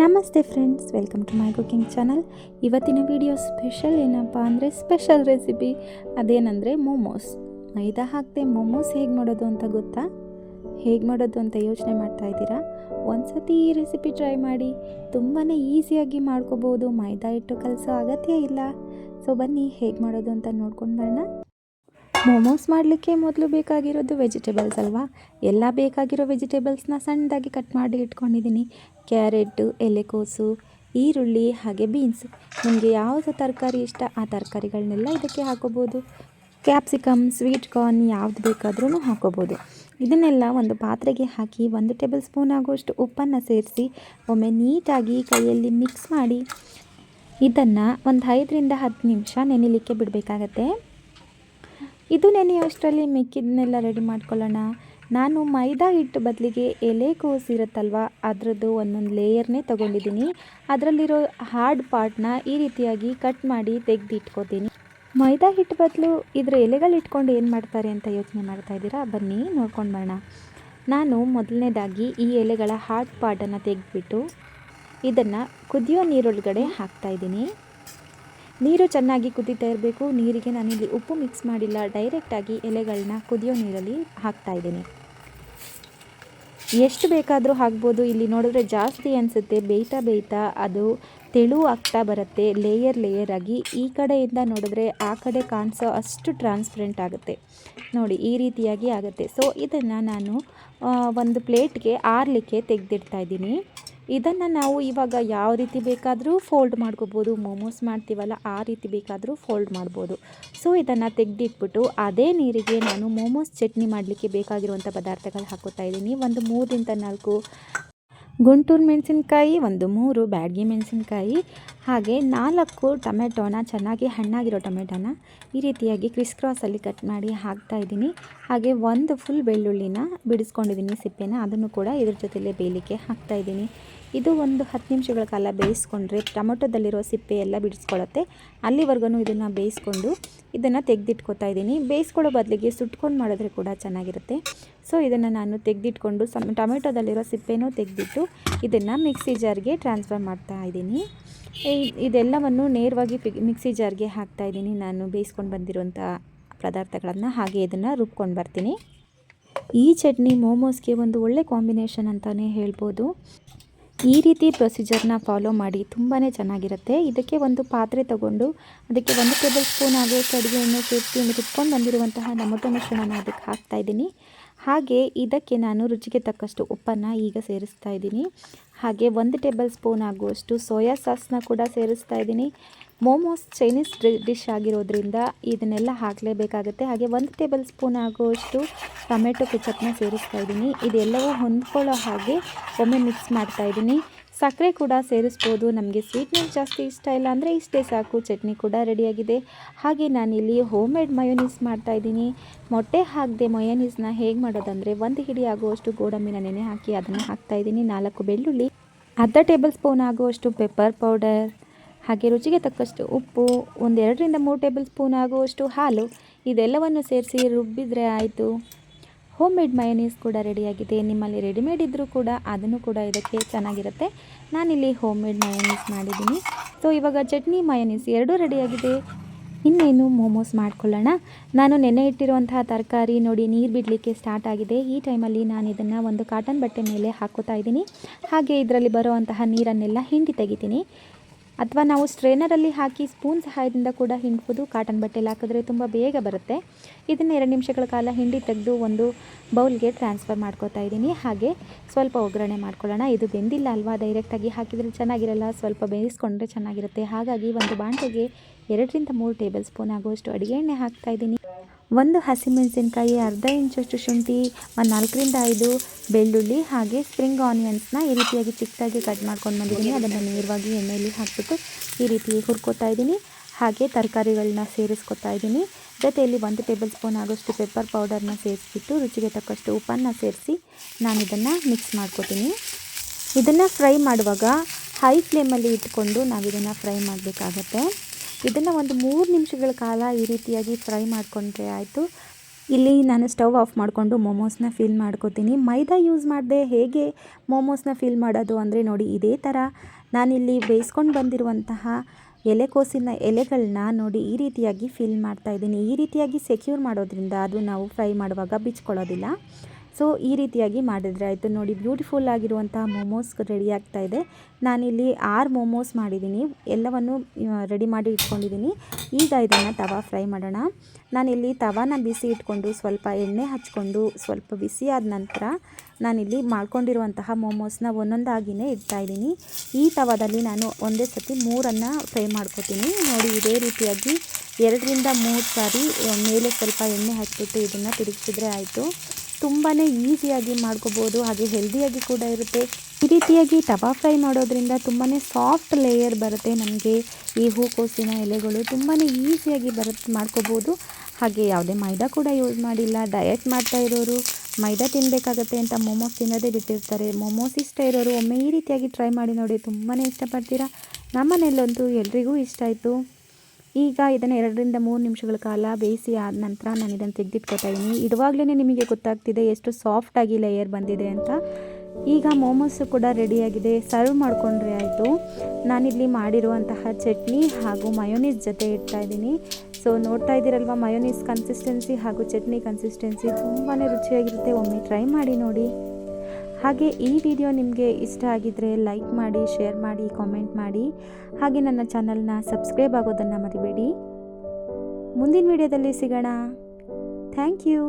ನಮಸ್ತೆ friends, welcome to my cooking channel. ಇವತ್ತಿನ video special ಏನಪ್ಪ ಅಂದರೆ ಸ್ಪೆಷಲ್ ರೆಸಿಪಿ. ಅದೇನೆಂದರೆ ಮೋಮೋಸ್. ಮೈದಾ ಹಾಕದೆ ಮೋಮೋಸ್ ಹೇಗೆ ಮಾಡೋದು ಅಂತ ಗೊತ್ತಾ? ಹೇಗೆ ಮಾಡೋದು ಅಂತ ಯೋಚನೆ ಮಾಡ್ತಾ ಇದ್ದೀರಾ? ಒಂದು ಸತಿ ಈ ರೆಸಿಪಿ ಟ್ರೈ ಮಾಡಿ. ತುಂಬಾ ಈಸಿಯಾಗಿ ಮಾಡ್ಕೋಬೋದು, ಮೈದಾ ಹಿಟ್ಟು ಕಲಸೋ ಅಗತ್ಯ ಇಲ್ಲ. ಸೊ ಬನ್ನಿ ಹೇಗೆ ಮಾಡೋದು ಅಂತ ನೋಡ್ಕೊಂಡು ಬರೋಣ. ಮೋಮೋಸ್ ಮಾಡಲಿಕ್ಕೆ ಮೊದಲು ಬೇಕಾಗಿರೋದು ವೆಜಿಟೇಬಲ್ಸ್ ಅಲ್ವಾ? ಎಲ್ಲ ಬೇಕಾಗಿರೋ ವೆಜಿಟೇಬಲ್ಸ್ನ ಸಣ್ಣದಾಗಿ ಕಟ್ ಮಾಡಿ ಇಟ್ಕೊಂಡಿದ್ದೀನಿ. ಕ್ಯಾರೆಟು, ಎಲೆಕೋಸು, ಈರುಳ್ಳಿ ಹಾಗೆ ಬೀನ್ಸ್. ನಿಮಗೆ ಯಾವುದು ತರಕಾರಿ ಇಷ್ಟ ಆ ತರಕಾರಿಗಳನ್ನೆಲ್ಲ ಇದಕ್ಕೆ ಹಾಕೋಬೋದು. ಕ್ಯಾಪ್ಸಿಕಮ್, ಸ್ವೀಟ್ ಕಾರ್ನ್ ಯಾವುದು ಬೇಕಾದ್ರೂ ಹಾಕೋಬೋದು. ಇದನ್ನೆಲ್ಲ ಒಂದು ಪಾತ್ರೆಗೆ ಹಾಕಿ 1 ಟೇಬಲ್ ಸ್ಪೂನ್ ಆಗುವಷ್ಟು ಉಪ್ಪನ್ನು ಸೇರಿಸಿ ಒಮ್ಮೆ ನೀಟಾಗಿ ಕೈಯಲ್ಲಿ ಮಿಕ್ಸ್ ಮಾಡಿ ಇದನ್ನು ಒಂದು 5ರಿಂದ 10 ನಿಮಿಷ ನೆನೆಯಲಿಕ್ಕೆ ಬಿಡಬೇಕಾಗತ್ತೆ. ಇದು ನೆನೆಯೋಷ್ಟರಲ್ಲಿ ಮಿಕ್ಕಿದನ್ನೆಲ್ಲ ರೆಡಿ ಮಾಡ್ಕೊಳ್ಳೋಣ. ನಾನು ಮೈದಾ ಹಿಟ್ಟು ಬದಲಿಗೆ ಎಲೆಕೋಸು ಇರುತ್ತಲ್ವ, ಅದರದ್ದು ಒಂದೊಂದು ಲೇಯರ್ನೇ ತೊಗೊಂಡಿದ್ದೀನಿ. ಅದರಲ್ಲಿರೋ ಹಾರ್ಡ್ ಪಾರ್ಟ್ನ ಈ ರೀತಿಯಾಗಿ ಕಟ್ ಮಾಡಿ ತೆಗೆದಿಟ್ಕೋತೀನಿ. ಮೈದಾ ಹಿಟ್ಟು ಬದಲು ಇದರ ಎಲೆಗಳು ಇಟ್ಕೊಂಡು ಏನು ಮಾಡ್ತಾರೆ ಅಂತ ಯೋಚನೆ ಮಾಡ್ತಾ ಇದ್ದೀರಾ? ಬನ್ನಿ ನೋಡ್ಕೊಂಡು ಬರೋಣ. ನಾನು ಮೊದಲನೇದಾಗಿ ಈ ಎಲೆಗಳ ಹಾರ್ಡ್ ಪಾರ್ಟನ್ನು ತೆಗೆದುಬಿಟ್ಟು ಇದನ್ನು ಕುದಿಯೋ ನೀರೊಳಗಡೆ ಹಾಕ್ತಾಯಿದ್ದೀನಿ. ನೀರು ಚೆನ್ನಾಗಿ ಕುದೀತಾ ಇರಬೇಕು. ನೀರಿಗೆ ನಾನಿಲ್ಲಿ ಉಪ್ಪು ಮಿಕ್ಸ್ ಮಾಡಿಲ್ಲ, ಡೈರೆಕ್ಟಾಗಿ ಎಲೆಗಳನ್ನ ಕುದಿಯೋ ನೀರಲ್ಲಿ ಹಾಕ್ತಾಯಿದ್ದೀನಿ. ಎಷ್ಟು ಬೇಕಾದರೂ ಹಾಕ್ಬೋದು. ಇಲ್ಲಿ ನೋಡಿದ್ರೆ ಜಾಸ್ತಿ ಅನಿಸುತ್ತೆ. ಬೇಯ್ತಾ ಅದು ತೆಳು ಆಗ್ತಾ ಬರುತ್ತೆ, ಲೇಯರ್ ಆಗಿ. ಈ ಕಡೆಯಿಂದ ನೋಡಿದ್ರೆ ಆ ಕಡೆ ಕಾಣಿಸೋ ಅಷ್ಟು ಟ್ರಾನ್ಸ್ಪರೆಂಟ್ ಆಗುತ್ತೆ ನೋಡಿ, ಈ ರೀತಿಯಾಗಿ ಆಗುತ್ತೆ. ಸೊ ಇದನ್ನು ನಾನು ಒಂದು ಪ್ಲೇಟ್ಗೆ ಆರಲಿಕ್ಕೆ ತೆಗೆದಿಡ್ತಾ ಇದ್ದೀನಿ. ಇದನ್ನು ನಾವು ಇವಾಗ ಯಾವ ರೀತಿ ಬೇಕಾದರೂ ಫೋಲ್ಡ್ ಮಾಡ್ಕೋಬೋದು. ಮೋಮೋಸ್ ಮಾಡ್ತೀವಲ್ಲ ಆ ರೀತಿ ಬೇಕಾದರೂ ಫೋಲ್ಡ್ ಮಾಡ್ಬೋದು. ಸೊ ಇದನ್ನು ತೆಗೆದಿಟ್ಬಿಟ್ಟು ಅದೇ ನೀರಿಗೆ ನಾನು ಮೋಮೋಸ್ ಚಟ್ನಿ ಮಾಡಲಿಕ್ಕೆ ಬೇಕಾಗಿರುವಂಥ ಪದಾರ್ಥಗಳು ಹಾಕೋತಾ ಇದ್ದೀನಿ. ಒಂದು 3ರಿಂದ 4 ಗುಂಟೂರು ಮೆಣಸಿನ್ಕಾಯಿ, ಒಂದು 3 ಬ್ಯಾಡಗಿ ಮೆಣಸಿನ್ಕಾಯಿ, ಹಾಗೆ 4 ಟೊಮೆಟೊನ, ಚೆನ್ನಾಗಿ ಹಣ್ಣಾಗಿರೋ ಟೊಮೆಟೊನ ಈ ರೀತಿಯಾಗಿ ಕ್ರಾಸಲ್ಲಿ ಕಟ್ ಮಾಡಿ ಹಾಕ್ತಾಯಿದ್ದೀನಿ. ಹಾಗೆ ಒಂದು ಫುಲ್ ಬೆಳ್ಳುಳ್ಳಿನ ಬಿಡಿಸ್ಕೊಂಡಿದ್ದೀನಿ ಸಿಪ್ಪೆನ, ಅದನ್ನು ಕೂಡ ಇದ್ರ ಜೊತೆಲೇ ಬೇಯಲಿಕ್ಕೆ ಹಾಕ್ತಾಯಿದ್ದೀನಿ. ಇದು ಒಂದು 10 ನಿಮಿಷಗಳ ಕಾಲ ಬೇಯಿಸ್ಕೊಂಡ್ರೆ ಟೊಮೆಟೊದಲ್ಲಿರೋ ಸಿಪ್ಪೆ ಎಲ್ಲ ಬಿಡಿಸ್ಕೊಳ್ಳುತ್ತೆ. ಅಲ್ಲಿವರೆಗೂ ಇದನ್ನು ಬೇಯಿಸ್ಕೊಂಡು ಇದನ್ನು ತೆಗೆದಿಟ್ಕೊತಾ ಇದ್ದೀನಿ. ಬೇಯಿಸ್ಕೊಳ್ಳೋ ಬದಲಿಗೆ ಸುಟ್ಕೊಂಡು ಮಾಡಿದ್ರೆ ಕೂಡ ಚೆನ್ನಾಗಿರುತ್ತೆ. ಸೊ ಇದನ್ನು ನಾನು ತೆಗೆದಿಟ್ಕೊಂಡು ಟೊಮೆಟೊದಲ್ಲಿರೋ ಸಿಪ್ಪೆನೂ ತೆಗೆದಿಟ್ಟು ಇದನ್ನು ಮಿಕ್ಸಿ ಜಾರ್ಗೆ ಟ್ರಾನ್ಸ್ಫರ್ ಮಾಡ್ತಾ ಇದ್ದೀನಿ. ಇದೆಲ್ಲವನ್ನು ನೇರವಾಗಿ ಮಿಕ್ಸಿ ಜಾರ್ಗೆ ಹಾಕ್ತಾಯಿದ್ದೀನಿ. ನಾನು ಬೇಯಿಸ್ಕೊಂಡು ಬಂದಿರುವಂಥ ಪದಾರ್ಥಗಳನ್ನು ಹಾಗೆ ಇದನ್ನು ರುಬ್ಕೊಂಡು ಬರ್ತೀನಿ. ಈ ಚಟ್ನಿ ಮೋಮೋಸ್ಗೆ ಒಂದು ಒಳ್ಳೆ ಕಾಂಬಿನೇಷನ್ ಅಂತಲೇ ಹೇಳ್ಬೋದು. ಈ ರೀತಿ ಪ್ರೊಸೀಜರ್ನ ಫಾಲೋ ಮಾಡಿ, ತುಂಬಾ ಚೆನ್ನಾಗಿರುತ್ತೆ. ಇದಕ್ಕೆ ಒಂದು ಪಾತ್ರೆ ತಗೊಂಡು ಅದಕ್ಕೆ 1 ಟೇಬಲ್ ಸ್ಪೂನ್ ಆಗುವಷ್ಟು ಅಡುಗೆ ಎಣ್ಣೆ ಸೇರಿಸಿ ರುಬ್ಕೊಂಡು ಬಂದಿರುವಂತಹ ಟೊಮೊಟೊ ಮಿಶ್ರಣನ ಅದಕ್ಕೆ ಹಾಕ್ತಾಯಿದ್ದೀನಿ. ಹಾಗೆ ಇದಕ್ಕೆ ನಾನು ರುಚಿಗೆ ತಕ್ಕಷ್ಟು ಉಪ್ಪನ್ನು ಈಗ ಸೇರಿಸ್ತಾ ಇದ್ದೀನಿ. ಹಾಗೆ 1 ಟೇಬಲ್ ಸ್ಪೂನ್ ಆಗುವಷ್ಟು ಸೋಯಾ ಸಾಸ್ನ ಕೂಡ ಸೇರಿಸ್ತಾ ಇದ್ದೀನಿ. ಮೋಮೋಸ್ ಚೈನೀಸ್ ಡಿಶ್ ಆಗಿರೋದ್ರಿಂದ ಇದನ್ನೆಲ್ಲ ಹಾಕಲೇಬೇಕಾಗುತ್ತೆ. ಹಾಗೆ 1 ಟೇಬಲ್ ಸ್ಪೂನ್ ಆಗುವಷ್ಟು ಟೊಮೆಟೊ ಕೆಚಪ್ನ ಸೇರಿಸ್ತಾ ಇದ್ದೀನಿ. ಇದೆಲ್ಲವೂ ಹೊಂದ್ಕೊಳ್ಳೋ ಹಾಗೆ ಒಮ್ಮೆ ಮಿಕ್ಸ್ ಮಾಡ್ತಾಯಿದ್ದೀನಿ. ಸಕ್ಕರೆ ಕೂಡ ಸೇರಿಸ್ಬೋದು. ನಮಗೆ ಸ್ವೀಟ್ನೆಸ್ ಜಾಸ್ತಿ ಇಷ್ಟ ಇಲ್ಲ ಅಂದರೆ ಇಷ್ಟೇ ಸಾಕು. ಚಟ್ನಿ ಕೂಡ ರೆಡಿಯಾಗಿದೆ. ಹಾಗೆ ನಾನಿಲ್ಲಿ ಹೋಮ್ ಮೇಡ್ ಮಯೋನೀಸ್ ಮಾಡ್ತಾಯಿದ್ದೀನಿ. ಮೊಟ್ಟೆ ಹಾಕದೆ ಮಯೋನೀಸ್ನ ಹೇಗೆ ಮಾಡೋದಂದರೆ, 1 ಹಿಡಿ ಆಗುವಷ್ಟು ಗೋಡಂಬಿನ ನೆನೆ ಹಾಕಿ ಅದನ್ನು ಹಾಕ್ತಾಯಿದ್ದೀನಿ. 4 ಬೆಳ್ಳುಳ್ಳಿ, ಅರ್ಧ ಟೇಬಲ್ ಸ್ಪೂನ್ ಆಗುವಷ್ಟು ಪೆಪ್ಪರ್ ಪೌಡರ್, ಹಾಗೆ ರುಚಿಗೆ ತಕ್ಕಷ್ಟು ಉಪ್ಪು, 2ರಿಂದ 3 ಟೇಬಲ್ ಸ್ಪೂನ್ ಆಗುವಷ್ಟು ಹಾಲು, ಇದೆಲ್ಲವನ್ನು ಸೇರಿಸಿ ರುಬ್ಬಿದರೆ ಆಯಿತು. ಹೋಮ್ ಮೇಡ್ ಮಯೋನೀಸ್ ಕೂಡ ರೆಡಿಯಾಗಿದೆ. ನಿಮ್ಮಲ್ಲಿ ರೆಡಿಮೇಡ್ ಇದ್ದರೂ ಕೂಡ ಅದನ್ನು ಕೂಡ ಇದಕ್ಕೆ ಚೆನ್ನಾಗಿರುತ್ತೆ. ನಾನಿಲ್ಲಿ ಹೋಮ್ ಮೇಡ್ ಮಯೋನೀಸ್ ಮಾಡಿದ್ದೀನಿ. ಸೊ ಇವಾಗ ಚಟ್ನಿ ಮಯೋನೀಸ್ ಎರಡೂ ರೆಡಿಯಾಗಿದೆ. ಇನ್ನೇನು ಮೋಮೋಸ್ ಮಾಡ್ಕೊಳ್ಳೋಣ. ನಾನು ನೆನೆ ಇಟ್ಟಿರುವಂತಹ ತರಕಾರಿ ನೋಡಿ ನೀರು ಬಿಡಲಿಕ್ಕೆ ಸ್ಟಾರ್ಟ್ ಆಗಿದೆ. ಈ ಟೈಮಲ್ಲಿ ನಾನು ಇದನ್ನು ಒಂದು ಕಾಟನ್ ಬಟ್ಟೆ ಮೇಲೆ ಹಾಕೋತಾ ಇದ್ದೀನಿ. ಹಾಗೆ ಇದರಲ್ಲಿ ಬರುವಂತಹ ನೀರನ್ನೆಲ್ಲ ಹಿಂಡಿ ತೆಗಿತೀನಿ. ಅಥವಾ ನಾವು ಸ್ಟ್ರೇನರಲ್ಲಿ ಹಾಕಿ ಸ್ಪೂನ್ ಸಹಾಯದಿಂದ ಕೂಡ ಹಿಂಡ್ಬೋದು. ಕಾಟನ್ ಬಟ್ಟೆಲಿ ಹಾಕಿದ್ರೆ ತುಂಬ ಬೇಗ ಬರುತ್ತೆ. ಇದನ್ನು 2 ನಿಮಿಷಗಳ ಕಾಲ ಹಿಂಡಿ ತೆಗೆದು ಒಂದು ಬೌಲ್ಗೆ ಟ್ರಾನ್ಸ್ಫರ್ ಮಾಡ್ಕೋತಾ ಇದ್ದೀನಿ. ಹಾಗೆ ಸ್ವಲ್ಪ ಒಗ್ಗರಣೆ ಮಾಡ್ಕೊಳ್ಳೋಣ. ಇದು ಬೆಂದಿಲ್ಲ ಅಲ್ವಾ, ಡೈರೆಕ್ಟಾಗಿ ಹಾಕಿದರೆ ಚೆನ್ನಾಗಿರಲ್ಲ, ಸ್ವಲ್ಪ ಬೇಯಿಸ್ಕೊಂಡ್ರೆ ಚೆನ್ನಾಗಿರುತ್ತೆ. ಹಾಗಾಗಿ ಒಂದು ಬಾಣಲೆಗೆ 2ರಿಂದ 3 ಟೇಬಲ್ ಸ್ಪೂನ್ ಆಗುವಷ್ಟು ಅಡುಗೆ ಎಣ್ಣೆ ಹಾಕ್ತಾಯಿದ್ದೀನಿ. 1 ಹಸಿಮೆಣಸಿನ್ಕಾಯಿ, ಅರ್ಧ ಇಂಚಷ್ಟು ಶುಂಠಿ, ಒಂದು 4ರಿಂದ 5 ಬೆಳ್ಳುಳ್ಳಿ, ಹಾಗೆ ಸ್ಪ್ರಿಂಗ್ ಆನಿಯನ್ಸ್ನ ಈ ರೀತಿಯಾಗಿ ಚಿಕ್ಕದಾಗಿ ಕಟ್ ಮಾಡ್ಕೊಂಡು ಬಂದಿದ್ದೀನಿ. ಅದನ್ನು ನೇರವಾಗಿ ಎಣ್ಣೆಯಲ್ಲಿ ಹಾಕಿಬಿಟ್ಟು ಈ ರೀತಿ ಹುರ್ಕೋತಾ ಇದ್ದೀನಿ. ಹಾಗೆ ತರಕಾರಿಗಳನ್ನ ಸೇರಿಸ್ಕೊತಾ ಇದ್ದೀನಿ. ಜೊತೆಯಲ್ಲಿ 1 ಟೇಬಲ್ ಸ್ಪೂನ್ ಆಗೋಷ್ಟು ಪೆಪ್ಪರ್ ಪೌಡರ್ನ ಸೇರಿಸ್ಬಿಟ್ಟು ರುಚಿಗೆ ತಕ್ಕಷ್ಟು ಉಪ್ಪನ್ನು ಸೇರಿಸಿ ನಾನು ಇದನ್ನು ಮಿಕ್ಸ್ ಮಾಡ್ಕೊತೀನಿ. ಇದನ್ನು ಫ್ರೈ ಮಾಡುವಾಗ ಹೈ ಫ್ಲೇಮಲ್ಲಿ ಇಟ್ಕೊಂಡು ನಾವು ಇದನ್ನು ಫ್ರೈ ಮಾಡಬೇಕಾಗತ್ತೆ. ಇದನ್ನು ಒಂದು 3 ನಿಮಿಷಗಳ ಕಾಲ ಈ ರೀತಿಯಾಗಿ ಫ್ರೈ ಮಾಡಿಕೊಂಡ್ರೆ ಆಯಿತು. ಇಲ್ಲಿ ನಾನು ಸ್ಟವ್ ಆಫ್ ಮಾಡಿಕೊಂಡು ಮೋಮೋಸ್ನ ಫಿಲ್ ಮಾಡ್ಕೋತೀನಿ. ಮೈದಾ ಯೂಸ್ ಮಾಡದೆ ಹೇಗೆ ಮೋಮೋಸ್ನ ಫಿಲ್ ಮಾಡೋದು ಅಂದರೆ ನೋಡಿ, ಇದೇ ಥರ ನಾನಿಲ್ಲಿ ಬೇಯಿಸ್ಕೊಂಡು ಬಂದಿರುವಂತಹ ಎಲೆಕೋಸಿನ ಎಲೆಗಳನ್ನ ನೋಡಿ ಈ ರೀತಿಯಾಗಿ ಫಿಲ್ ಮಾಡ್ತಾಯಿದ್ದೀನಿ. ಈ ರೀತಿಯಾಗಿ ಸೆಕ್ಯೂರ್ ಮಾಡೋದ್ರಿಂದ ಅದು ನಾವು ಫ್ರೈ ಮಾಡುವಾಗ ಬಿಚ್ಕೊಳ್ಳೋದಿಲ್ಲ. ಸೊ ಈ ರೀತಿಯಾಗಿ ಮಾಡಿದರೆ ಆಯಿತು. ನೋಡಿ, ಬ್ಯೂಟಿಫುಲ್ ಆಗಿರುವಂತಹ ಮೋಮೋಸ್ ರೆಡಿ ಆಗ್ತಾಯಿದೆ. ನಾನಿಲ್ಲಿ 6 ಮೋಮೋಸ್ ಮಾಡಿದ್ದೀನಿ, ಎಲ್ಲವನ್ನು ರೆಡಿ ಮಾಡಿ ಇಟ್ಕೊಂಡಿದ್ದೀನಿ. ಈಗ ಇದನ್ನು ತವಾ ಫ್ರೈ ಮಾಡೋಣ. ನಾನಿಲ್ಲಿ ತವಾನ ಬಿಸಿ ಇಟ್ಕೊಂಡು ಸ್ವಲ್ಪ ಎಣ್ಣೆ ಹಚ್ಕೊಂಡು ಸ್ವಲ್ಪ ಬಿಸಿ ಆದ ನಂತರ ನಾನಿಲ್ಲಿ ಮಾಡ್ಕೊಂಡಿರುವಂತಹ ಮೋಮೋಸ್ನ ಒಂದೊಂದಾಗಿಯೇ ಇಡ್ತಾಯಿದ್ದೀನಿ. ಈ ತವಾದಲ್ಲಿ ನಾನು ಒಂದೇ ಸತಿ 3 ಫ್ರೈ ಮಾಡ್ಕೊತೀನಿ. ನೋಡಿ, ಇದೇ ರೀತಿಯಾಗಿ 2ರಿಂದ 3 ಸಾರಿ ಮೇಲೆ ಸ್ವಲ್ಪ ಎಣ್ಣೆ ಹಚ್ಬಿಟ್ಟು ಇದನ್ನು ತಿರುಗಿಸಿದ್ರೆ ಆಯಿತು. ತುಂಬಾ ಈಸಿಯಾಗಿ ಮಾಡ್ಕೋಬೋದು, ಹಾಗೆ ಹೆಲ್ದಿಯಾಗಿ ಕೂಡ ಇರುತ್ತೆ. ಈ ರೀತಿಯಾಗಿ ತವಾ ಫ್ರೈ ಮಾಡೋದ್ರಿಂದ ತುಂಬಾ ಸಾಫ್ಟ್ ಲೇಯರ್ ಬರುತ್ತೆ. ನಮಗೆ ಈ ಹೂಕೋಸಿನ ಎಲೆಗಳು ತುಂಬಾ ಈಸಿಯಾಗಿ ಮಾಡ್ಕೋಬೋದು. ಹಾಗೆ ಯಾವುದೇ ಮೈದಾ ಕೂಡ ಯೂಸ್ ಮಾಡಿಲ್ಲ. ಡಯಟ್ ಮಾಡ್ತಾ ಇರೋರು ಮೈದಾ ತಿನ್ನಬೇಕಾಗತ್ತೆ ಅಂತ ಮೋಮೋಸ್ ತಿನ್ನೋದೇ ಬಿಟ್ಟಿರ್ತಾರೆ. ಮೋಮೋಸ್ ಇಷ್ಟ ಇರೋರು ಒಮ್ಮೆ ಈ ರೀತಿಯಾಗಿ ಟ್ರೈ ಮಾಡಿ ನೋಡಿ, ತುಂಬಾ ಇಷ್ಟಪಡ್ತೀರಾ. ನಮ್ಮನೆಯಲ್ಲಂತೂ ಎಲ್ರಿಗೂ ಇಷ್ಟ ಆಯಿತು. ಈಗ ಇದನ್ನು 2ರಿಂದ 3 ನಿಮಿಷಗಳ ಕಾಲ ಬೇಯಿಸಿ ಆದ ನಂತರ ನಾನು ಇದನ್ನು ತೆಗೆದಿಟ್ಕೊತಾ ಇದ್ದೀನಿ. ಇಡುವಾಗಲೇ ನಿಮಗೆ ಗೊತ್ತಾಗ್ತಿದೆ ಎಷ್ಟು ಸಾಫ್ಟಾಗಿ ಲೇಯರ್ ಬಂದಿದೆ ಅಂತ. ಈಗ ಮೋಮೋಸು ಕೂಡ ರೆಡಿಯಾಗಿದೆ, ಸರ್ವ್ ಮಾಡಿಕೊಂಡ್ರೆ ಆಯಿತು. ನಾನಿಲ್ಲಿ ಮಾಡಿರುವಂತಹ ಚಟ್ನಿ ಹಾಗೂ ಮಯೋನೀಸ್ ಜೊತೆ ಇಡ್ತಾಯಿದ್ದೀನಿ. ಸೊ ನೋಡ್ತಾ ಇದ್ದೀರಲ್ವ, ಮಯೋನೀಸ್ ಕನ್ಸಿಸ್ಟೆನ್ಸಿ ಹಾಗೂ ಚಟ್ನಿ ಕನ್ಸಿಸ್ಟೆನ್ಸಿ ತುಂಬಾ ರುಚಿಯಾಗಿರುತ್ತೆ. ಒಮ್ಮೆ ಟ್ರೈ ಮಾಡಿ ನೋಡಿ. ಹಾಗೆ ಈ ವಿಡಿಯೋ ನಿಮಗೆ ಇಷ್ಟ ಆಗಿದ್ದರೆ ಲೈಕ್ ಮಾಡಿ, ಶೇರ್ ಮಾಡಿ, ಕಾಮೆಂಟ್ ಮಾಡಿ. ಹಾಗೆ ನನ್ನ ಚಾನಲ್ನ ಸಬ್ಸ್ಕ್ರೈಬ್ ಆಗೋದನ್ನು ಮರಿಬೇಡಿ. ಮುಂದಿನ ವಿಡಿಯೋದಲ್ಲಿ ಸಿಗೋಣ. Thank you.